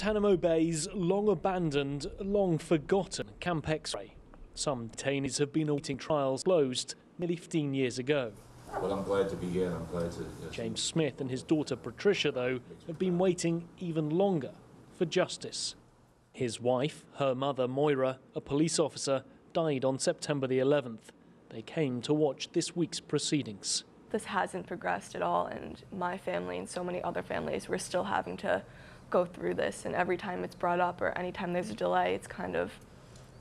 Guantanamo Bay's long-abandoned, long-forgotten Camp X-ray. Some detainees have been awaiting trials closed nearly 15 years ago. But I'm glad to be here, and I'm glad to... James Smith and his daughter Patricia, though, have been waiting even longer for justice. His wife, her mother Moira, a police officer, died on September the 11th. They came to watch this week's proceedings. This hasn't progressed at all, and my family and so many other families, we're still having to go through this, and every time it's brought up or anytime there's a delay, it's kind of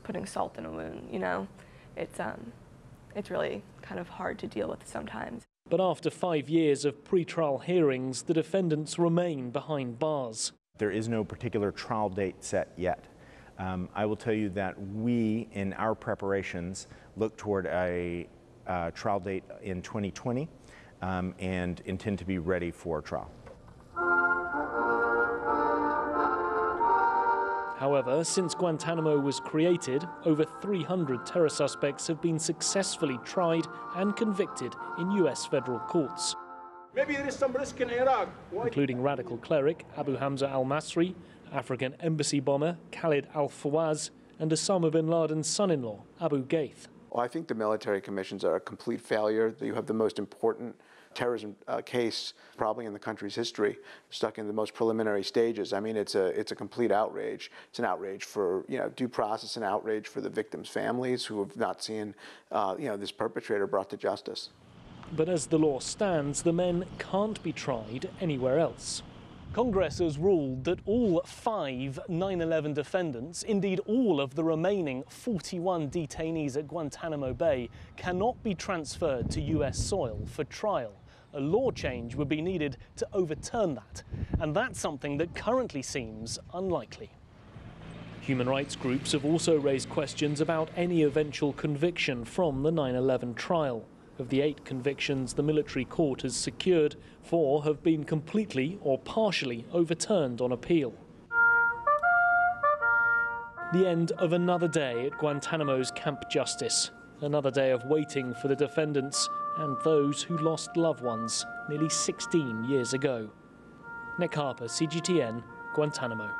putting salt in a wound, you know? It's really kind of hard to deal with sometimes. But after 5 years of pretrial hearings, the defendants remain behind bars. There is no particular trial date set yet. I will tell you that we, in our preparations, look toward a trial date in 2020 and intend to be ready for trial. However, since Guantanamo was created, over 300 terror suspects have been successfully tried and convicted in US federal courts. Maybe there is some risk in Iraq. Including radical cleric Abu Hamza al-Masri, African embassy bomber Khalid al-Fawaz, and Osama bin Laden's son-in-law, Abu Ghaith. Well, I think the military commissions are a complete failure. You have the most important terrorism case probably in the country's history, stuck in the most preliminary stages. I mean, it's a complete outrage. It's an outrage for due process, an outrage for the victims' families who have not seen this perpetrator brought to justice. But as the law stands, the men can't be tried anywhere else. Congress has ruled that all 5 9/11 defendants, indeed all of the remaining 41 detainees at Guantanamo Bay, cannot be transferred to US soil for trial. A law change would be needed to overturn that, and that's something that currently seems unlikely. Human rights groups have also raised questions about any eventual conviction from the 9/11 trial. Of the 8 convictions the military court has secured, 4 have been completely or partially overturned on appeal. The end of another day at Guantanamo's Camp Justice. Another day of waiting for the defendants and those who lost loved ones nearly 16 years ago. Nick Harper, CGTN, Guantanamo.